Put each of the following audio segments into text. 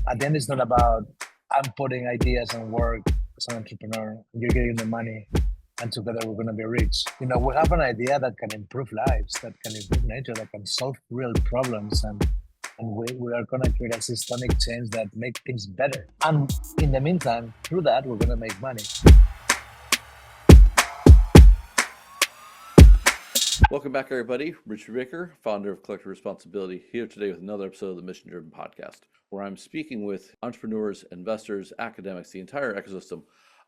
At the end, it's not about I'm putting ideas and work as an entrepreneur. You're getting the money, and together we're going to be rich. We have an idea that can improve lives, that can improve nature, that can solve real problems, and we are going to create a systemic change that make things better. And in the meantime, through that, we're going to make money. Welcome back, everybody. Rich Brubaker, founder of Collective Responsibility, here today with another episode of the Mission Driven Podcast, where I'm speaking with entrepreneurs, investors, academics, the entire ecosystem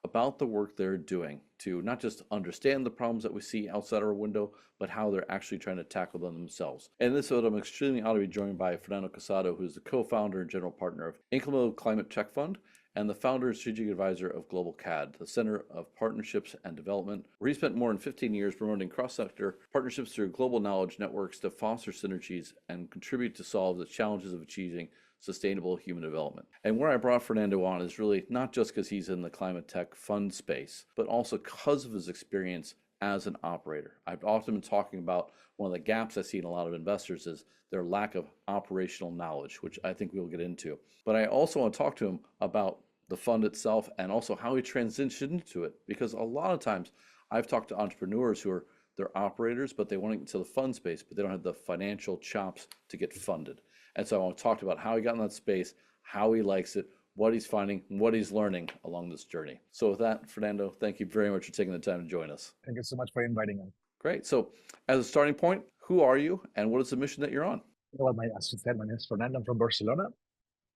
about the work they're doing to not just understand the problems that we see outside our window, but how they're actually trying to tackle them themselves. And in this episode, I'm extremely honored to be joined by Fernando Casado, who is the co-founder and general partner of Incremental Climate Tech Fund, and the founder and strategic advisor of Global CAD, the Center of Partnerships and Development, where he spent more than 15 years promoting cross-sector partnerships through global knowledge networks to foster synergies and contribute to solve the challenges of achieving sustainable human development. And where I brought Fernando on is really not just because he's in the climate tech fund space, but also because of his experience as an operator. I've often been talking about one of the gaps I see in a lot of investors is their lack of operational knowledge, which I think we'll get into. But I also want to talk to him about the fund itself and also how he transitioned into it, because a lot of times I've talked to entrepreneurs who are they're operators, but they want to get into the fund space, but they don't have the financial chops to get funded. And so I want to talk about how he got in that space, how he likes it, what he's finding, what he's learning along this journey. So with that, Fernando, thank you very much for taking the time to join us. Thank you so much for inviting me. Great. So as a starting point, who are you and what is the mission that you're on? Well, as you said, my name is Fernando. I'm from Barcelona.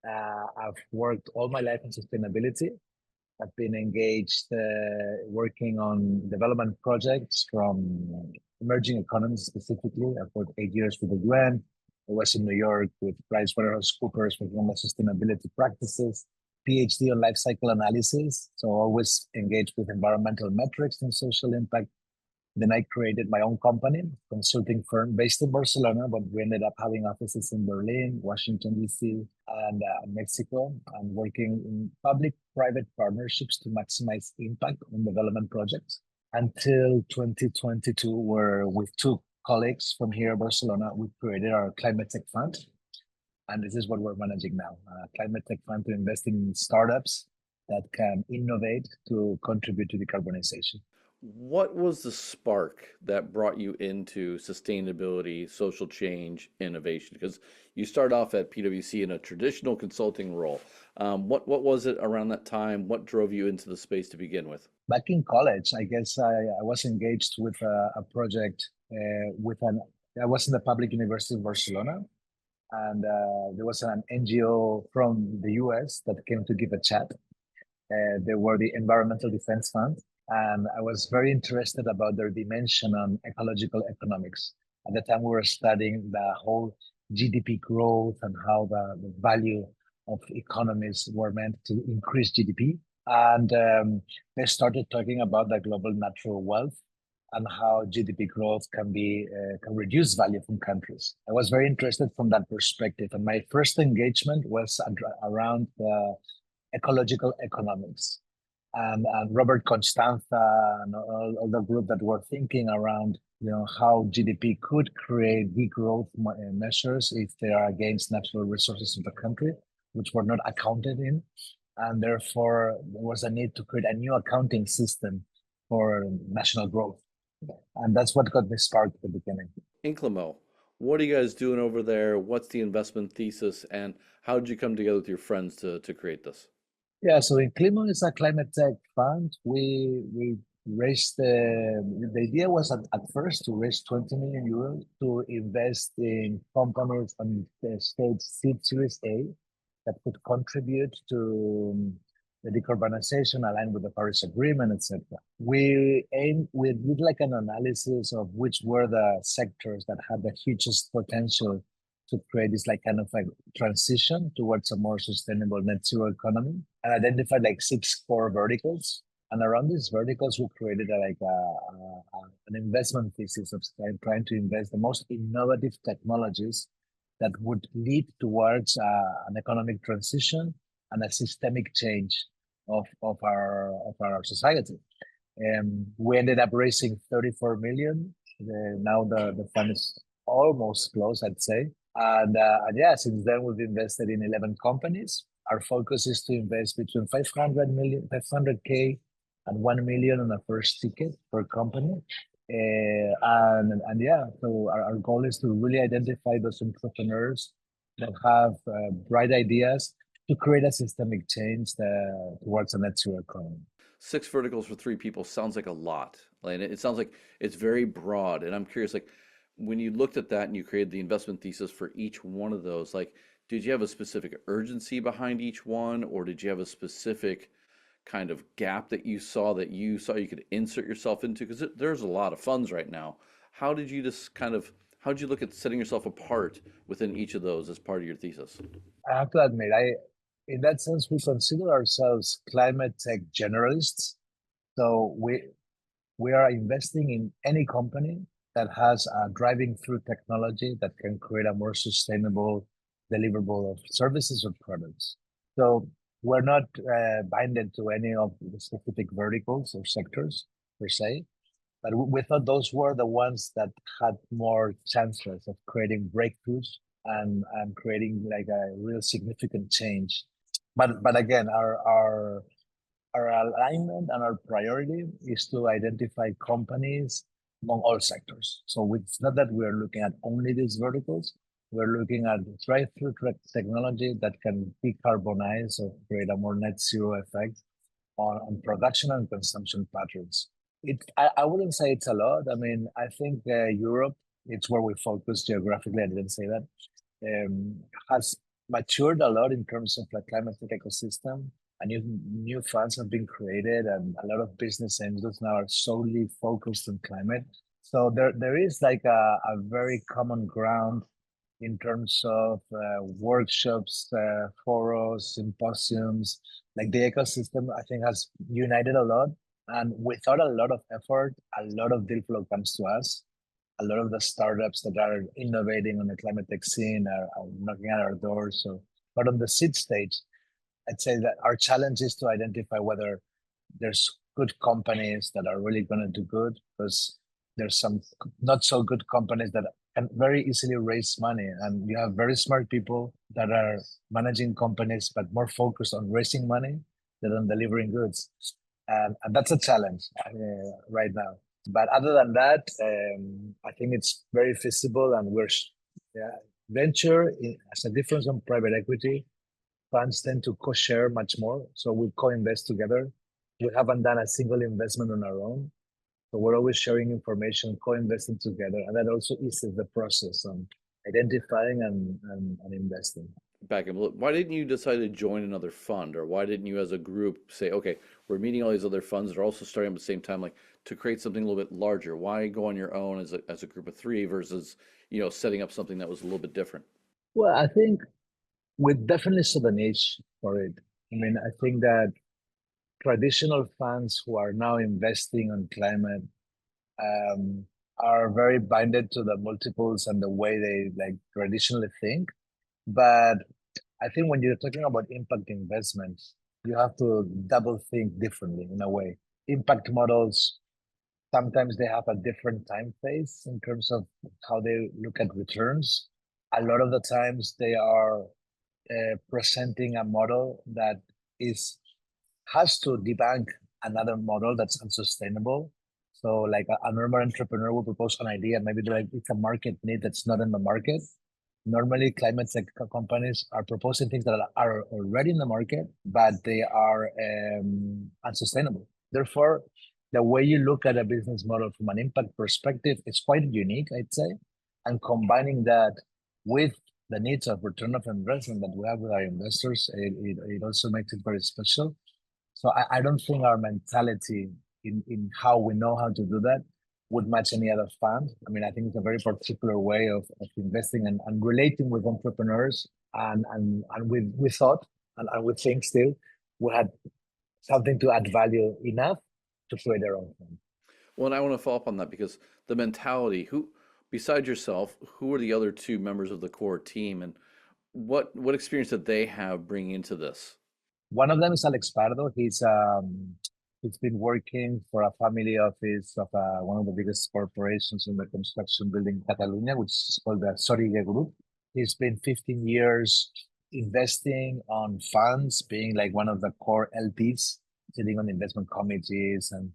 I've worked all my life in sustainability. I've been engaged working on development projects from emerging economies specifically. I've worked 8 years with the UN. I was in New York with PricewaterhouseCoopers working on the sustainability practices, PhD on life cycle analysis. So always engaged with environmental metrics and social impact. Then I created my own company, consulting firm based in Barcelona, but we ended up having offices in Berlin, Washington, D.C., and Mexico, and working in public-private partnerships to maximize impact on development projects until 2022, where with two colleagues from here in Barcelona, we created our Climate Tech Fund. And this is what we're managing now, Climate Tech Fund to invest in startups that can innovate to contribute to decarbonization. What was the spark that brought you into sustainability, social change, innovation? Because you started off at PwC in a traditional consulting role. What was it around that time? What drove you into the space to begin with? Back in college, I guess I was engaged with a project I was in the public university of Barcelona, and there was an NGO from the US that came to give a chat. They were the Environmental Defense Fund. And I was very interested about their dimension on ecological economics. At the time, we were studying the whole GDP growth and how the value of economies were meant to increase GDP. And they started talking about the global natural wealth and how GDP growth can reduce value from countries. I was very interested from that perspective. And my first engagement was around ecological economics. And Robert Constanza and all the group that were thinking around, how GDP could create degrowth measures if they are against natural resources of the country, which were not accounted in. And therefore, there was a need to create a new accounting system for national growth. And that's what got me sparked at the beginning. Inclemo, what are you guys doing over there? What's the investment thesis? And how did you come together with your friends to create this? Yeah, so Inclemo is a climate tech fund. We raised the idea was at first to raise 20 million euros to invest in companies on the stage seed series A that could contribute to the decarbonization aligned with the Paris Agreement, etc. We did like an analysis of which were the sectors that had the hugest potential to create this like kind of like transition towards a more sustainable net zero economy, and identified like 6 core verticals. And around these verticals, we created an investment thesis of trying to invest the most innovative technologies that would lead towards an economic transition and a systemic change of our society. We ended up raising 34 million. Now the fund is almost close, I'd say. And yeah, since then we've invested in 11 companies. Our focus is to invest between 500K and 1 million on the first ticket per company. And yeah, so our goal is to really identify those entrepreneurs that have bright ideas to create a systemic change towards a net zero economy. 6 verticals for 3 people sounds like a lot. Like it sounds like it's very broad. And I'm curious, like when you looked at that and you created the investment thesis for each one of those, like did you have a specific urgency behind each one, or did you have a specific kind of gap that you saw you could insert yourself into? Because there's a lot of funds right now. How did you just kind of how did you look at setting yourself apart within each of those as part of your thesis? I have to admit, in that sense, we consider ourselves climate tech generalists. So we are investing in any company that has a driving through technology that can create a more sustainable deliverable of services or products. So we're not binded to any of the specific verticals or sectors per se, but we thought those were the ones that had more chances of creating breakthroughs and creating like a real significant change. But again, our alignment and our priority is to identify companies among all sectors. So it's not that we're looking at only these verticals. We're looking at drive-through technology that can decarbonize or create a more net zero effect on production and consumption patterns. I wouldn't say it's a lot. I mean, I think Europe, it's where we focus geographically. I didn't say that. Has matured a lot in terms of the climate tech ecosystem. And new funds have been created, and a lot of business angels now are solely focused on climate. So there is like a very common ground in terms of workshops, forums, symposiums. Like the ecosystem, I think, has united a lot. And without a lot of effort, a lot of deal flow comes to us. A lot of the startups that are innovating on the climate tech scene are knocking at our doors. So, but on the seed stage, I'd say that our challenge is to identify whether there's good companies that are really going to do good, because there's some not so good companies that can very easily raise money. And you have very smart people that are managing companies, but more focused on raising money than on delivering goods. And that's a challenge right now. But other than that, I think it's very feasible, and yeah, venture as a difference from private equity. Funds tend to co-share much more, so we co-invest together. We haven't done a single investment on our own, so we're always sharing information, co-investing together, and that also eases the process on identifying and investing. Back in, why didn't you decide to join another fund, or why didn't you as a group say, okay, we're meeting all these other funds that are also starting at the same time, like to create something a little bit larger? Why go on your own as a group of three versus, setting up something that was a little bit different? Well, I think we definitely saw the niche for it. I mean, I think that traditional funds who are now investing on climate um, are very binded to the multiples and the way they like traditionally think. But I think when you're talking about impact investments, you have to double think differently in a way. Impact models, sometimes they have a different time phase in terms of how they look at returns. A lot of the times they are presenting a model that is has to debunk another model that's unsustainable. So like a normal entrepreneur will propose an idea, maybe like it's a market need that's not in the market. Normally, climate tech companies are proposing things that are already in the market, but they are unsustainable. Therefore, the way you look at a business model from an impact perspective is quite unique, I'd say. And combining that with the needs of return of investment that we have with our investors, it also makes it very special. So I don't think our mentality in how we know how to do that would match any other fund. I mean, I think it's a very particular way of investing and relating with entrepreneurs. And we thought, and we think still, we had something to add value enough to create our own fund. Well, and I want to follow up on that because the mentality, besides yourself, who are the other two members of the core team, and what experience did they have bringing into this? One of them is Alex Pardo. He's been working for a family office of one of the biggest corporations in the construction building in Catalonia, which is called the Sorige Group. He's been 15 years investing on funds, being like one of the core LPs, sitting on investment committees and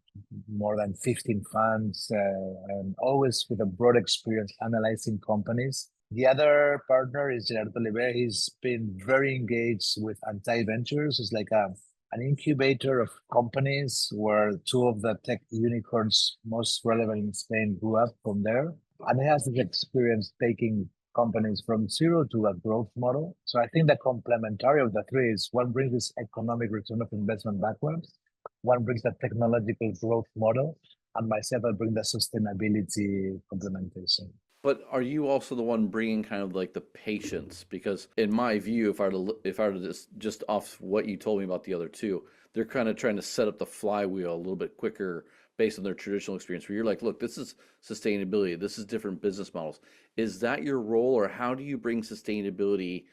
more than 15 funds, and always with a broad experience analyzing companies. The other partner is Gerardo Oliveira. He's been very engaged with Anti Ventures. It's like an incubator of companies where two of the tech unicorns most relevant in Spain grew up from there. And he has this experience taking companies from zero to a growth model. So I think the complementary of the three is one brings this economic return of investment backwards, one brings the technological growth model, and myself, I bring the sustainability complementation. But are you also the one bringing kind of like the patience? Because in my view, if I were to just off what you told me about the other two, they're kind of trying to set up the flywheel a little bit quicker based on their traditional experience. Where you're like, look, this is sustainability, this is different business models. Is that your role, or how do you bring sustainability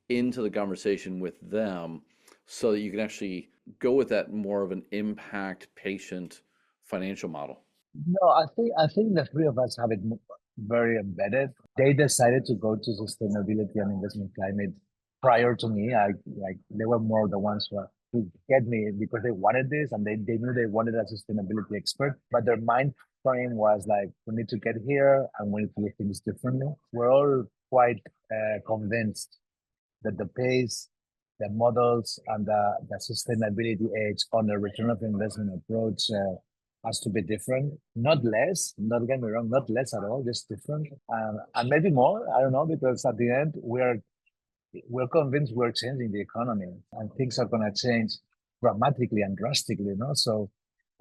into the conversation with them so that you can actually go with that more of an impact, patient financial model? No, I think the three of us have it very embedded. They decided to go to sustainability and investment climate prior to me. I like they were more the ones who get me because they wanted this and they knew they wanted a sustainability expert, but their mind frame was like, we need to get here and we need to do things differently. We're all quite convinced that the pace, the models, and the sustainability edge on the return of investment approach has to be different, not less. Not get me wrong, not less at all, just different, and maybe more. I don't know because at the end we're convinced we're changing the economy and things are going to change dramatically and drastically. So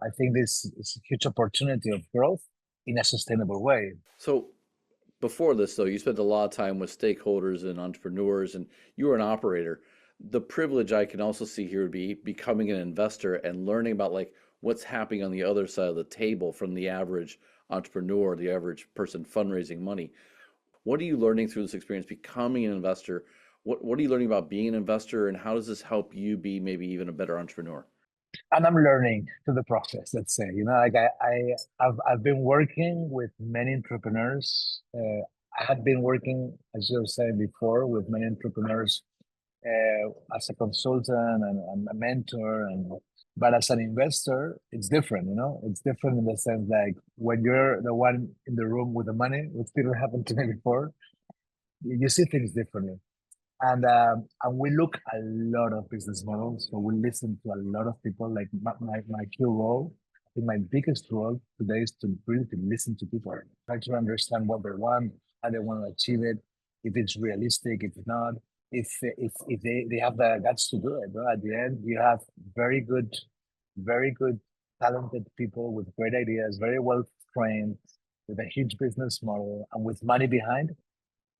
I think this is a huge opportunity of growth in a sustainable way. So before this, though, you spent a lot of time with stakeholders and entrepreneurs, and you were an operator. The privilege I can also see here would be becoming an investor and learning about like what's happening on the other side of the table from the average entrepreneur, the average person fundraising money. What are you learning through this experience becoming an investor? What are you learning about being an investor, and how does this help you be maybe even a better entrepreneur? And I'm learning through the process. Let's say, like I've been working with many entrepreneurs. I had been working, as you were saying before, with many entrepreneurs as a consultant and a mentor, but as an investor, it's different. It's different in the sense like when you're the one in the room with the money, which didn't happen to me before, you see things differently. And we look a lot of business models. So we listen to a lot of people. Like my key role, I think my biggest role today is to really to listen to people, try to understand what they want, how they want to achieve it, if it's realistic, if not, if they have the guts to do it. At the end, you have very good, talented people with great ideas, very well trained, with a huge business model and with money behind,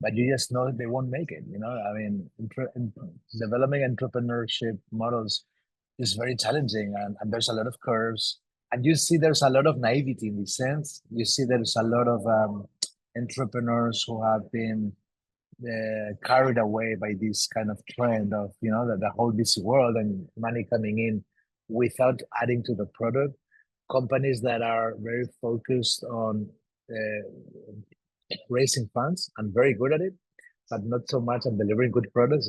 but you just know that they won't make it. I mean, developing entrepreneurship models is very challenging, and there's a lot of curves. And you see there's a lot of naivety in this sense. You see there's a lot of entrepreneurs who have been carried away by this kind of trend of, the whole busy world and money coming in without adding to the product. Companies that are very focused on raising funds and very good at it, but not so much on delivering good products.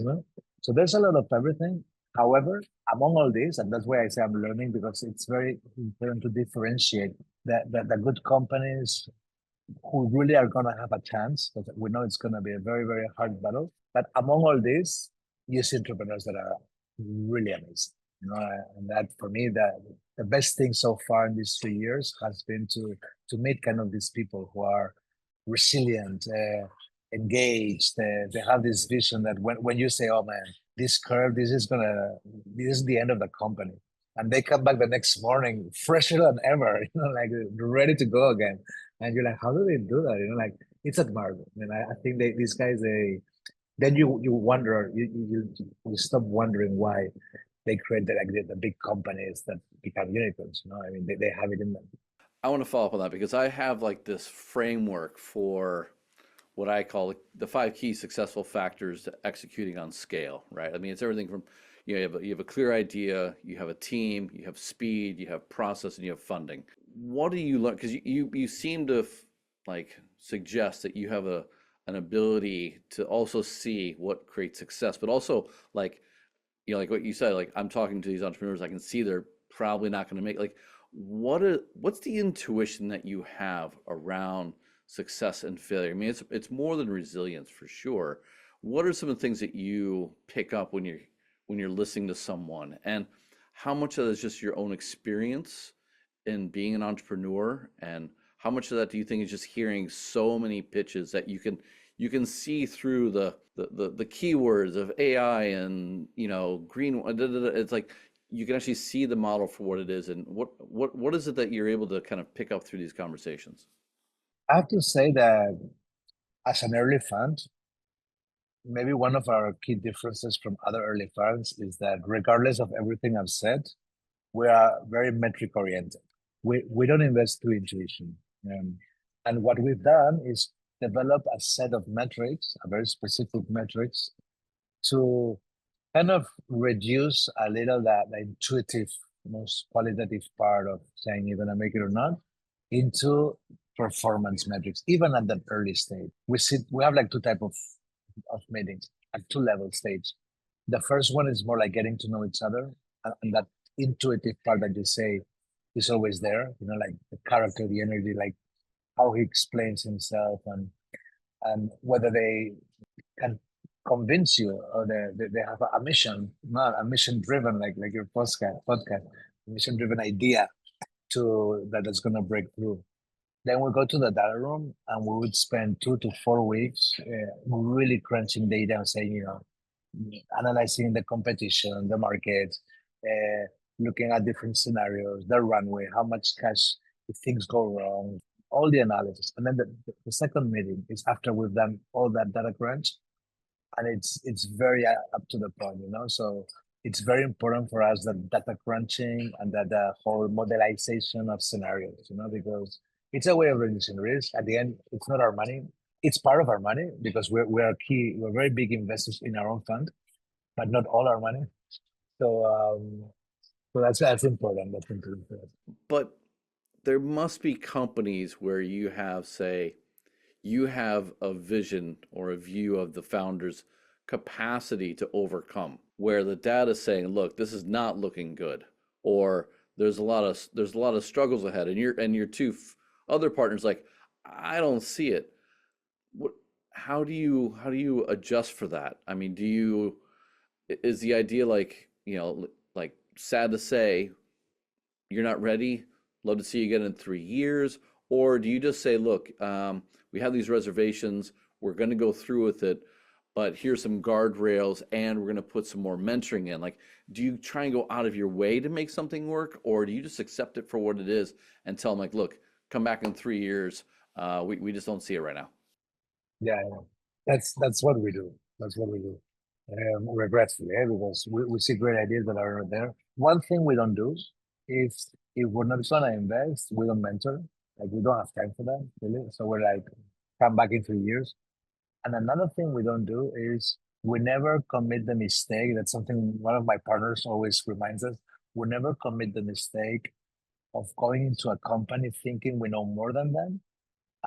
So there's a lot of everything. However, among all this, and that's why I say I'm learning, because it's very important to differentiate the good companies who really are going to have a chance, because we know it's going to be a very, very hard battle. But among all this, you see entrepreneurs that are really amazing. And that for me, the best thing so far in these 3 years has been to meet kind of these people who are resilient, engaged. They have this vision that when you say, "Oh man, this curve, this is the end of the company," and they come back the next morning fresher than ever, like ready to go again. And you're like, how do they do that? Like it's admirable. I think these guys, then you wonder, you stop wondering why they create the big companies that become unicorns. I mean, they have it in them. I want to follow up on that because I have like this framework for what I call the five key successful factors to executing on scale, right? I mean, it's everything from you have a clear idea, you have a team, you have speed, you have process, and you have funding. What do you learn? Because you seem to like suggest that you have an ability to also see what creates success, but also like, like what you said, like I'm talking to these entrepreneurs, I can see they're probably not going to make like what's the intuition that you have around success and failure? I mean, it's more than resilience for sure. What are some of the things that you pick up when you're listening to someone, and how much of that is just your own experience in being an entrepreneur, and how much of that do you think is just hearing so many pitches that you can see through the keywords of AI and green. It's like you can actually see the model for what it is, and what is it that you're able to kind of pick up through these conversations? I have to say that as an early fund, maybe one of our key differences from other early funds is that regardless of everything I've said, we are very metric oriented. We don't invest through intuition. And what we've done is develop a set of metrics, a very specific metrics, to kind of reduce a little that intuitive, most qualitative part of saying you're gonna make it or not into performance metrics, even at that early stage. We have like two type of meetings at two level stage. The first one is more like getting to know each other, and that intuitive part that you say is always there, like the character, the energy, like how he explains himself, and whether they can convince you, or they have a mission, not a mission driven, like your podcast, mission driven idea to that is going to break through. Then we go to the data room and we would spend 2 to 4 weeks really crunching data and saying, analyzing the competition, the market, uh, looking at different scenarios, the runway, how much cash if things go wrong, all the analysis. And then the second meeting is after we've done all that data crunch, and it's very up to the point, So it's very important for us that data crunching and that the whole modelization of scenarios, because it's a way of reducing risk. At the end, it's not our money. It's part of our money because we're very big investors in our own fund, but not all our money. So that's important. That's important for us. But there must be companies where you have a vision or a view of the founder's capacity to overcome, where the data is saying, look, this is not looking good, or there's a lot of struggles ahead, and your other partners like, I don't see it. What how do you adjust for that? I mean, is the idea like, like, sad to say, you're not ready, love to see you again in 3 years? Or do you just say, look, we have these reservations, we're going to go through with it, but here's some guardrails and we're going to put some more mentoring in? Like, do you try and go out of your way to make something work, or do you just accept it for what it is and tell them, like, look, come back in 3 years, we just don't see it right now? Yeah. That's what we do. That's what we do. Regretfully, because we see great ideas that are not there. One thing we don't do is, if we're not gonna invest, we don't mentor. Like, we don't have time for that, really. So we're like, come back in 3 years. And another thing we don't do is we never commit the mistake. That's something one of my partners always reminds us. We never commit the mistake of going into a company thinking we know more than them,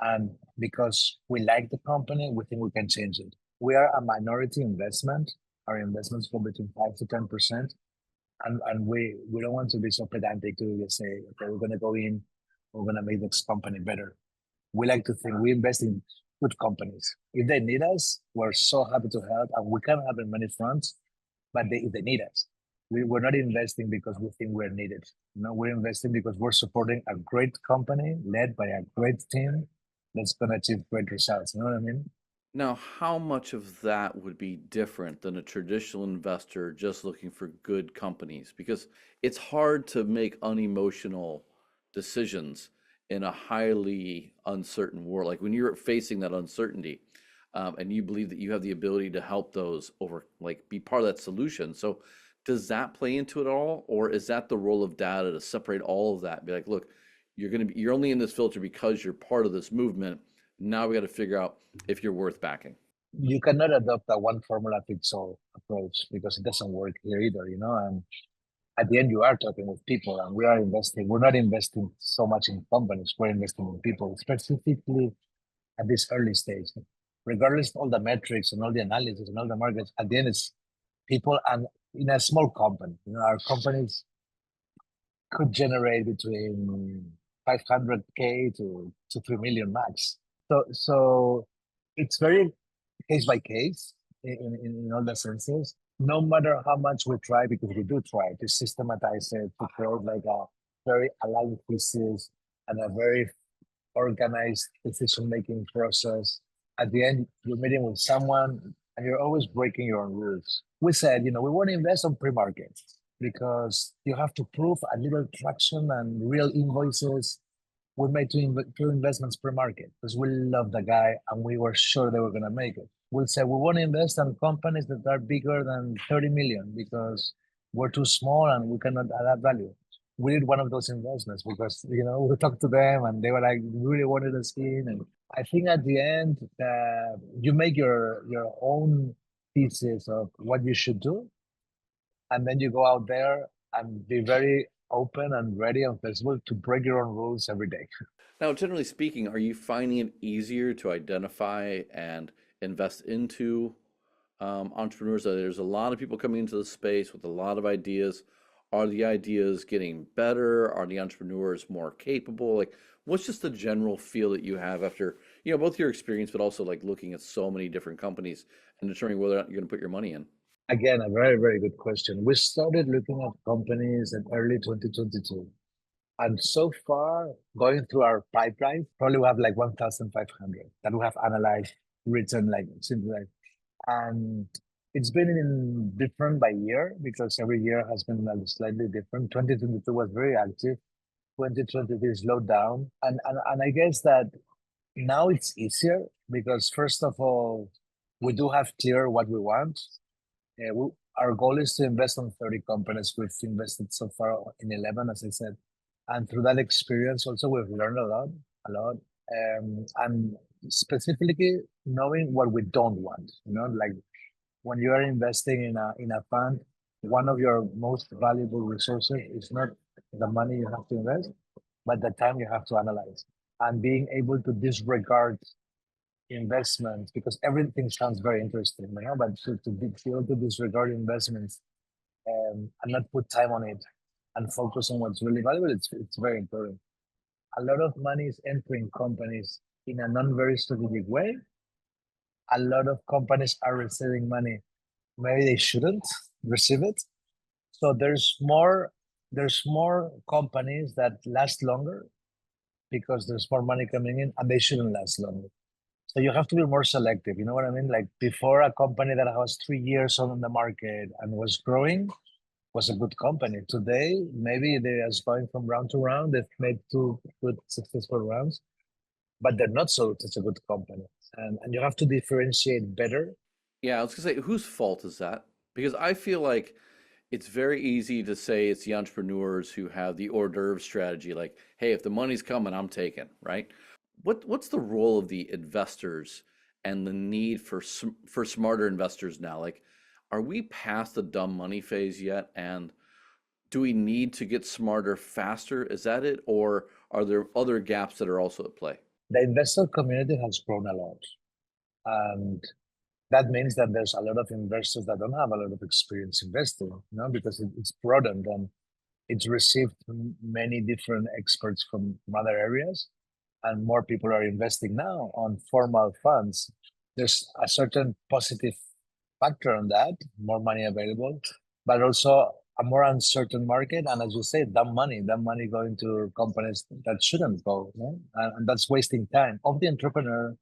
and because we like the company, we think we can change it. We are a minority investment. Our investments go between 5 to 10%, and we don't want to be so pedantic to just say, okay, we're gonna go in, we're gonna make this company better. We like to think we invest in good companies. If they need us, we're so happy to help, and we can help in many fronts. But if they need us, we're not investing because we think we're needed. We're investing because we're supporting a great company led by a great team that's going to achieve great results. You know what I mean? Now, how much of that would be different than a traditional investor just looking for good companies? Because it's hard to make unemotional decisions in a highly uncertain world. Like when you're facing that uncertainty, and you believe that you have the ability to help those over, like, be part of that solution. So, does that play into it all, or is that the role of data to separate all of that? And be like, look, you're only in this filter because you're part of this movement. Now we got to figure out if you're worth backing. You cannot adopt a one formula fits all approach because it doesn't work here either. And at the end, you are talking with people, and we are investing. We're not investing so much in companies, we're investing in people, specifically at this early stage. regardless of all the metrics and all the analysis and all the markets, at the end it's people. And in a small company, our companies could generate between 500K to 3 million max. So it's very case by case in all the senses. No matter how much we try, because we do try to systematize it, to create like a very aligned thesis and a very organized decision-making process. At the end, you're meeting with someone and you're always breaking your own rules. We said, we want to invest on pre-market because you have to prove a little traction and real invoices. We made two investments pre-market because we love the guy and we were sure they were going to make it. We'll say we want to invest in companies that are bigger than 30 million because we're too small and we cannot add value. We did one of those investments because we talked to them and they were like really wanted a skin. And I think at the end, you make your own thesis of what you should do, and then you go out there and be very open and ready and flexible to break your own rules every day. Now, generally speaking, are you finding it easier to identify and invest into entrepreneurs? There's a lot of people coming into the space with a lot of ideas. Are the ideas getting better? Are the entrepreneurs more capable? Like, what's just the general feel that you have after, both your experience, but also like looking at so many different companies and determining whether or not you're going to put your money in? Again, a very, very good question. We started looking at companies in early 2022. And so far, going through our pipeline, probably we have like 1,500 that we have analyzed, written, like simplified. And it's been in different by year because every year has been slightly different. 2022 was very active. 2023 slowed down. And I guess that now it's easier because first of all, we do have clear what we want. Our goal is to invest on 30 companies. We've invested so far in 11, as I said. And through that experience, also, we've learned a lot. And specifically knowing what we don't want, like when you are investing in a fund, one of your most valuable resources is not the money you have to invest, but the time you have to analyze and being able to disregard investments because everything sounds very interesting, but to be able to disregard investments and not put time on it and focus on what's really valuable, it's very important. A lot of money is entering companies in a non-very strategic way. A lot of companies are receiving money. Maybe they shouldn't receive it. So there's more companies that last longer because there's more money coming in and they shouldn't last longer. So you have to be more selective. You know what I mean? Like before, a company that was 3 years on the market and was growing was a good company. Today, maybe they are going from round to round. They've made 2 good successful rounds, but they're not such a good company. And you have to differentiate better. Yeah, I was gonna say, whose fault is that? Because I feel like it's very easy to say it's the entrepreneurs who have the hors d'oeuvre strategy, like, hey, if the money's coming, I'm taking, right? What's the role of the investors and the need for smarter investors now? Like, are we past the dumb money phase yet? And do we need to get smarter faster? Is that it? Or are there other gaps that are also at play? The investor community has grown a lot. And that means that there's a lot of investors that don't have a lot of experience investing, because it's broadened and it's received many different experts from other areas, and more people are investing now on formal funds. There's a certain positive factor on that, more money available, but also a more uncertain market. And as you say, dumb money going to companies that shouldn't go, and that's wasting time of the entrepreneur,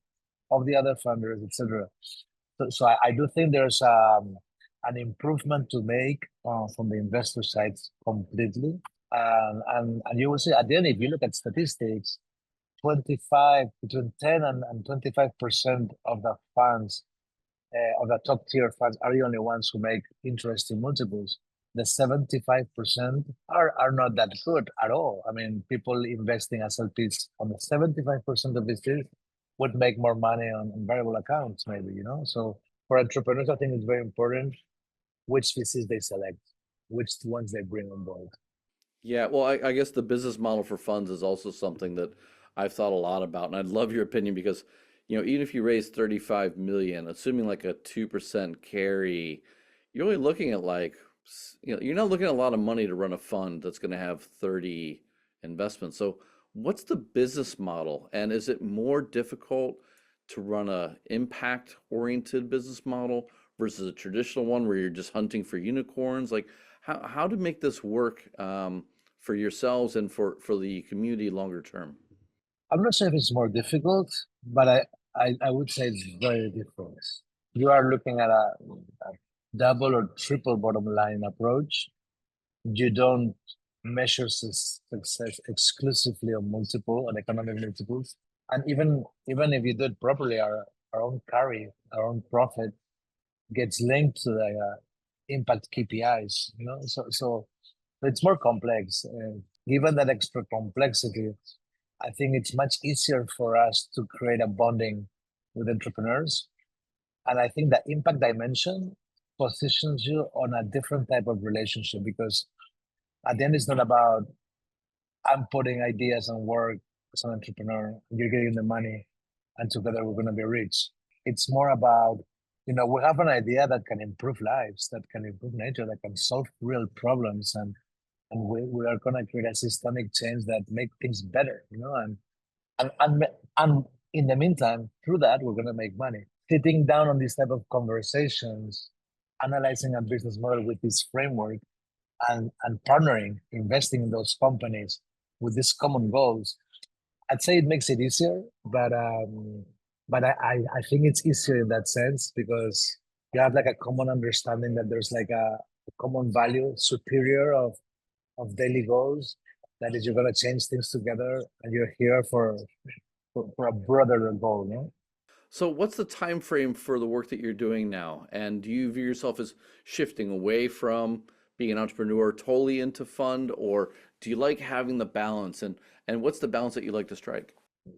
of the other funders, etc. So I do think there's an improvement to make from the investor side completely. And you will see at the end, if you look at statistics, between 10 and 25% of the funds, of the top tier funds, are the only ones who make interesting multiples. The 75% are not that good at all. I mean, people investing as LPs on the 75% of these deals would make more money on variable accounts, maybe, So for entrepreneurs, I think it's very important which VCs they select, which ones they bring on board. Yeah, well, I guess the business model for funds is also something that I've thought a lot about, and I'd love your opinion because, even if you raise 35 million, assuming like a 2% carry, you're only looking at like, you're not looking at a lot of money to run a fund that's going to have 30 investments. So what's the business model? And is it more difficult to run a impact oriented business model versus a traditional one where you're just hunting for unicorns? Like how to make this work for yourselves and for the community longer term? I'm not sure if it's more difficult, but I would say it's very different. You are looking at a double or triple bottom line approach. You don't measure success exclusively on on economic multiples. And even if you do it properly, our own carry, our own profit gets linked to the impact KPIs, so it's more complex. Given that extra complexity, I think it's much easier for us to create a bonding with entrepreneurs. And I think the impact dimension positions you on a different type of relationship because at the end, it's not about I'm putting ideas and work as an entrepreneur, you're getting the money, and together we're going to be rich. It's more about, we have an idea that can improve lives, that can improve nature, that can solve real problems, and we are going to create a systemic change that make things better, and, and and in the meantime, through that, we're going to make money. Sitting down on these type of conversations, analyzing a business model with this framework, and partnering, investing in those companies with these common goals, I'd say it makes it easier, but I think it's easier in that sense because you have like a common understanding that there's like a common value superior of daily goals. That is, you're gonna change things together, and you're here for a broader goal. No? So what's the time frame for the work that you're doing now? And do you view yourself as shifting away from being an entrepreneur totally into fund, or do you like having the balance? And what's the balance that you like to strike?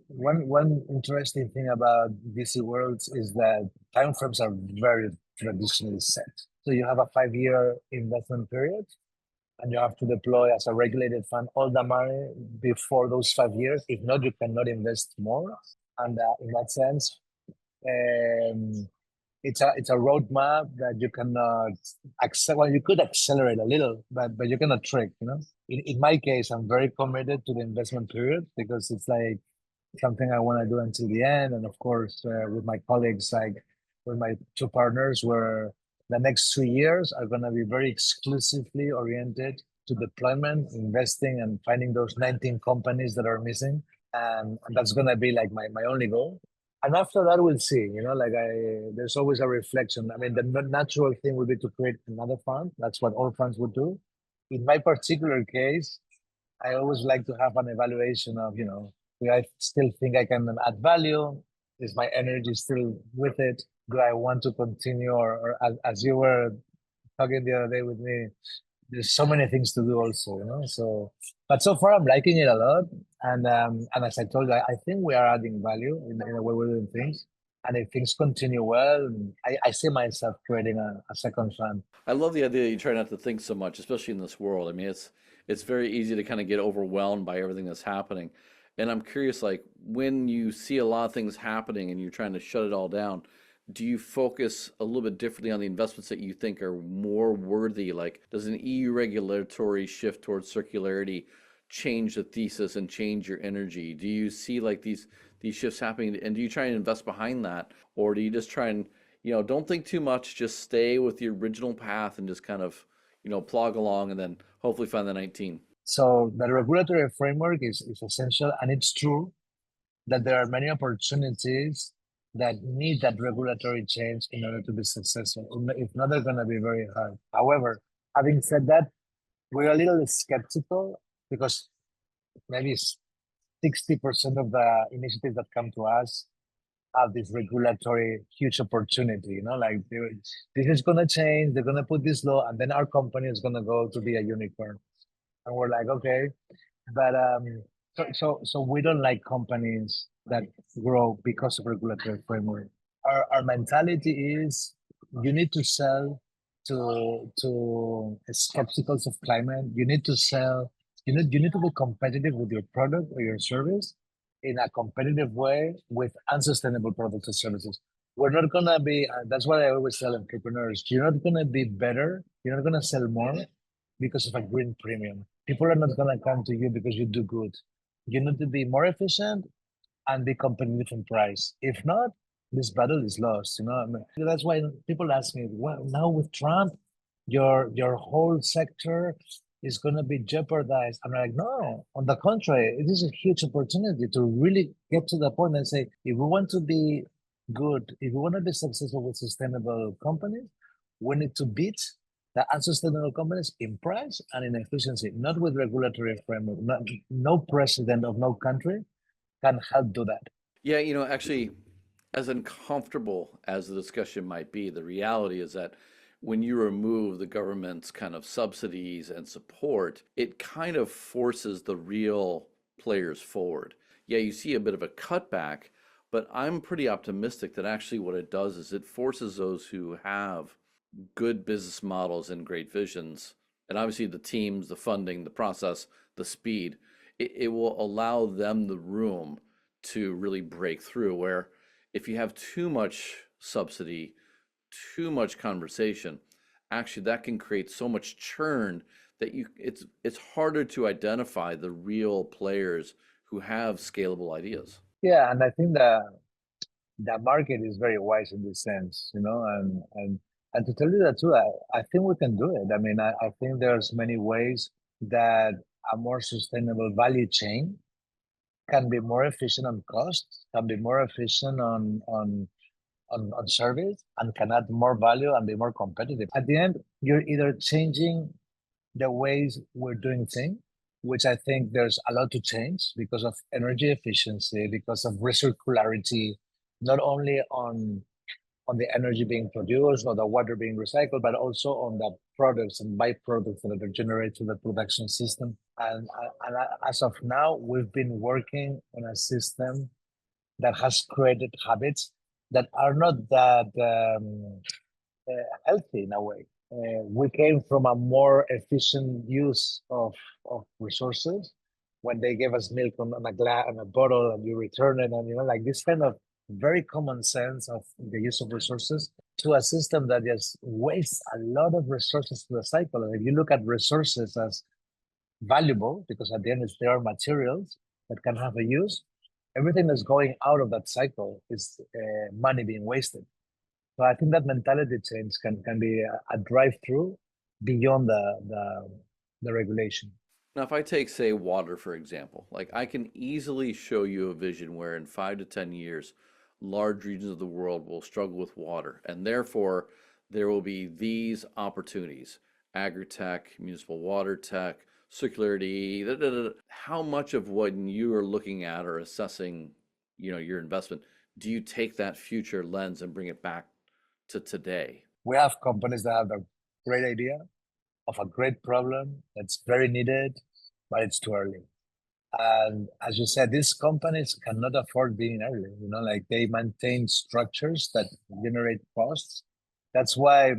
One interesting thing about VC worlds is that timeframes are very traditionally set. So you have a 5-year investment period, and you have to deploy as a regulated fund all the money before those 5 years. If not, you cannot invest more. And in that sense, um, it's a roadmap that you cannot accelerate. Well, you could accelerate a little, but you cannot trick. In my case, I'm very committed to the investment period because it's like something I want to do until the end. And of course, with my colleagues, like with my two partners, where the next 2 years are going to be very exclusively oriented to deployment, investing, and finding those 19 companies that are missing. And that's going to be like my only goal. And after that, we'll see. There's always a reflection. I mean, the natural thing would be to create another fund. That's what all funds would do. In my particular case, I always like to have an evaluation of, do I still think I can add value? Is my energy still with it? Do I want to continue? Or as you were talking the other day with me, there's so many things to do also, So, but so far I'm liking it a lot. And as I told you, I think we are adding value in the way we're doing things. And if things continue well, I see myself creating a second fund. I love the idea that you try not to think so much, especially in this world. I mean, it's very easy to kind of get overwhelmed by everything that's happening. And I'm curious, like when you see a lot of things happening and you're trying to shut it all down, do you focus a little bit differently on the investments that you think are more worthy? Like, does an EU regulatory shift towards circularity change the thesis and change your energy? Do you see like these shifts happening, and do you try and invest behind that, or do you just try and don't think too much, just stay with the original path and just kind of plug along and then hopefully find the 19? So the regulatory framework is essential, and it's true that there are many opportunities that need that regulatory change in order to be successful. If not, they're going to be very hard. However, having said that, we're a little skeptical because maybe 60% of the initiatives that come to us have this regulatory huge opportunity, like this is going to change, they're going to put this law, and then our company is going to go to be a unicorn. And we're like, okay, but so we don't like companies that grow because of regulatory framework. Our mentality is you need to sell to skepticals of climate. You need to sell. You need to be competitive with your product or your service, in a competitive way with unsustainable products and services. We're not going to be, that's what I always tell entrepreneurs, you're not going to be better, you're not going to sell more because of a green premium. People are not going to come to you because you do good. You need to be more efficient and be competitive in price. If not, this battle is lost. I mean, that's why people ask me, well, now with Trump, your whole sector is going to be jeopardized. I'm like, no, on the contrary, it is a huge opportunity to really get to the point and say, if we want to be good, if we want to be successful with sustainable companies, we need to beat the unsustainable companies in price and in efficiency, not with regulatory framework. No president of no country can help do that. Yeah, actually, as uncomfortable as the discussion might be, the reality is that when you remove the government's kind of subsidies and support, it kind of forces the real players forward. Yeah, you see a bit of a cutback, but I'm pretty optimistic that actually what it does is it forces those who have good business models and great visions, and obviously the teams, the funding, the process, the speed, it will allow them the room to really break through. Where if you have too much subsidy, too much conversation, actually that can create so much churn that it's harder to identify the real players who have scalable ideas. Yeah, and I think the market is very wise in this sense, and to tell you the truth, I think we can do it. I mean, I think there's many ways that a more sustainable value chain can be more efficient on cost, can be more efficient on service, and can add more value and be more competitive. At the end, you're either changing the ways we're doing things, which I think there's a lot to change because of energy efficiency, because of recircularity, not only on the energy being produced or the water being recycled, but also on the products and byproducts that are generated through the production system. And as of now, we've been working on a system that has created habits that are not that healthy in a way. We came from a more efficient use of resources when they gave us milk on a glass and a bottle and you return it, and like this kind of very common sense of the use of resources to a system that just wastes a lot of resources to the cycle. And if you look at resources as valuable, because at the end they are materials that can have a use, everything that's going out of that cycle is money being wasted. So I think that mentality change can be a drive-through beyond the regulation. Now, if I take, say, water, for example, like I can easily show you a vision where in 5 to 10 years, large regions of the world will struggle with water, and therefore there will be these opportunities: agri-tech, municipal water tech, circularity. Da, da, da. How much of what you are looking at or assessing, your investment, do you take that future lens and bring it back to today? We have companies that have a great idea of a great problem that's very needed, but it's too early. And as you said, these companies cannot afford being early, like they maintain structures that generate costs. That's why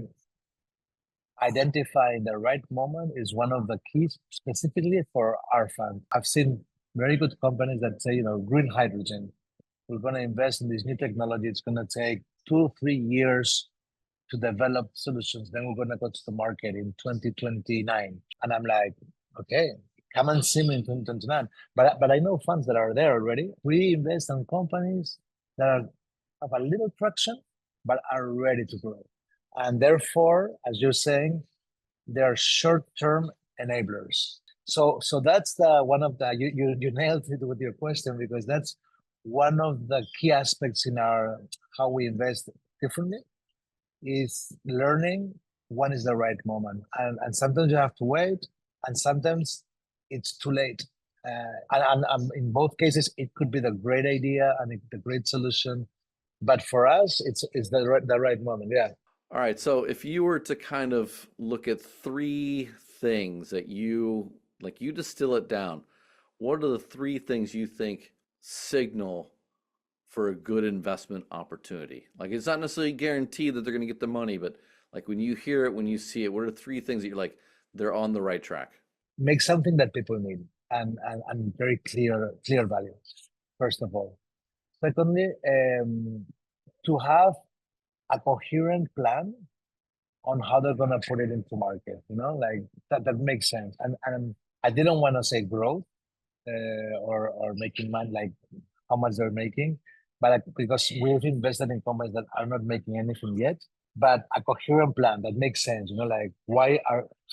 identifying the right moment is one of the keys, specifically for our fund. I've seen very good companies that say, green hydrogen, we're going to invest in this new technology. It's going to take 2 or 3 years to develop solutions. Then we're going to go to the market in 2029. And I'm like, okay, come and see me in 2029. But I know funds that are there already. We invest in companies that have a little traction, but are ready to grow. And therefore, as you're saying, they're short-term enablers. So that's one of the you nailed it with your question, because that's one of the key aspects in our how we invest differently is learning when is the right moment, and sometimes you have to wait, and sometimes it's too late. And in both cases, it could be the great idea and the great solution, but for us, it's the right moment. Yeah. All right, so if you were to kind of look at three things that you distill it down, what are the three things you think signal for a good investment opportunity? Like it's not necessarily guaranteed that they're going to get the money, but like when you hear it, when you see it, what are three things that you're like, they're on the right track? Make something that people need and very clear value. first of all. Secondly, to have a coherent plan on how they're gonna put it into market. Like that makes sense. And I didn't want to say growth or making money, like how much they're making, but because we've invested in companies that are not making anything yet, but a coherent plan that makes sense. Like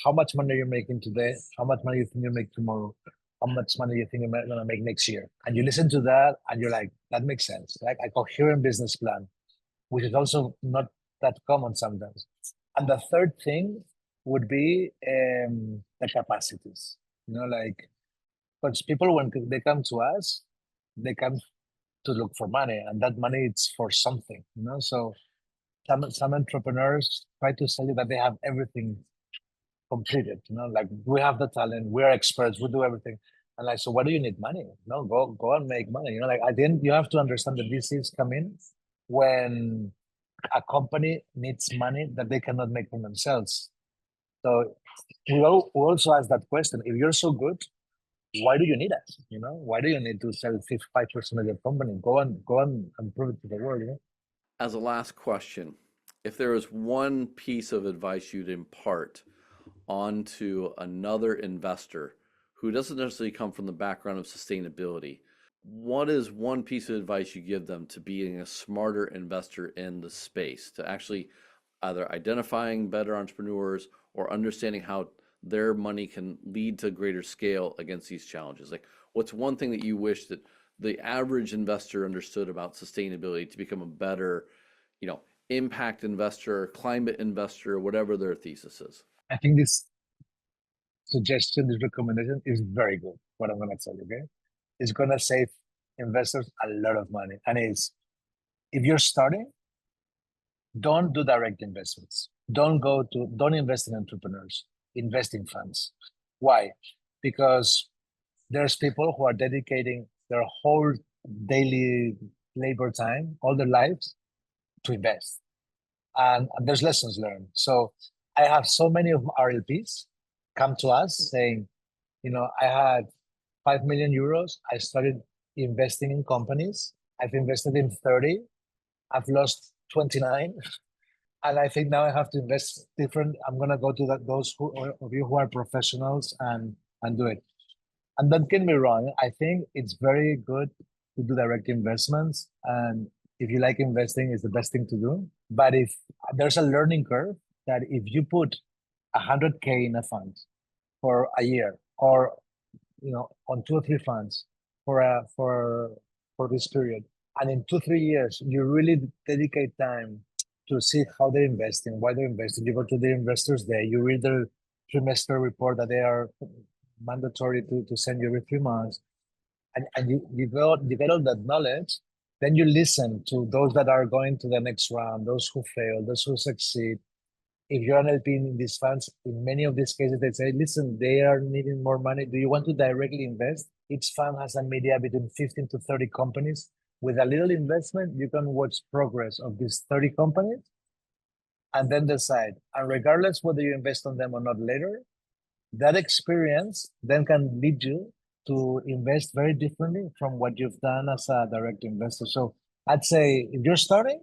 how much money are you making today? How much money you think you make tomorrow? How much money you think you're gonna make next year? And you listen to that, and you're like, that makes sense. Like a coherent business plan, which is also not that common sometimes. And the third thing would be the capacities. Like, because people, when they come to us, they come to look for money, and that money is for something. So some entrepreneurs try to sell you that they have everything completed. Like, we have the talent, we're experts, we do everything. And like, so what do you need money? No, go and make money. Like, at the end, you have to understand that VCs come in when a company needs money that they cannot make for themselves. So we also ask that question: if you're so good, why do you need us? Why do you need to sell 55% of your company? Go and prove it to the world. As a last question, if there is one piece of advice you'd impart onto another investor who doesn't necessarily come from the background of sustainability, what is one piece of advice you give them to being a smarter investor in the space, to actually either identifying better entrepreneurs or understanding how their money can lead to greater scale against these challenges? Like, what's one thing that you wish that the average investor understood about sustainability to become a better, impact investor, climate investor, whatever their thesis is? I think this suggestion, this recommendation is very good. What I'm going to tell you, okay? It's going to save investors a lot of money. And if you're starting, don't do direct investments. Don't invest in entrepreneurs, invest in funds. Why? Because there's people who are dedicating their whole daily labor time, all their lives, to invest. And there's lessons learned. So I have so many of our LPs come to us saying, I had 5 million euros. I started investing in companies. I've invested in 30. I've lost 29. And I think now I have to invest different. I'm going to go to those of you who are professionals and do it. And don't get me wrong. I think it's very good to do direct investments. And if you like investing, it's the best thing to do. But if there's a learning curve, that if you put 100K in a fund for a year, or on 2 or 3 funds for this period, and in 2 or 3 years you really dedicate time to see how they're investing, why they're investing. You go to the investors day, you read their trimester report that they are mandatory to send you every 3 months, and you get all that knowledge. Then you listen to those that are going to the next round, those who fail, those who succeed. If you're an LP in these funds, in many of these cases, they say, listen, they are needing more money. Do you want to directly invest? Each fund has a media between 15 to 30 companies. With a little investment, you can watch progress of these 30 companies and then decide. And regardless whether you invest on them or not later, that experience then can lead you to invest very differently from what you've done as a direct investor. So I'd say, if you're starting,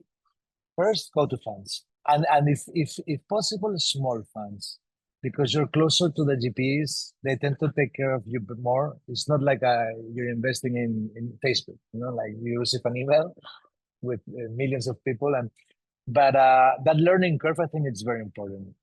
first go to funds. And if possible, small funds, because you're closer to the GPs. They tend to take care of you more. It's not like you're investing in Facebook, like you receive an email with millions of people. But that learning curve, I think it's very important.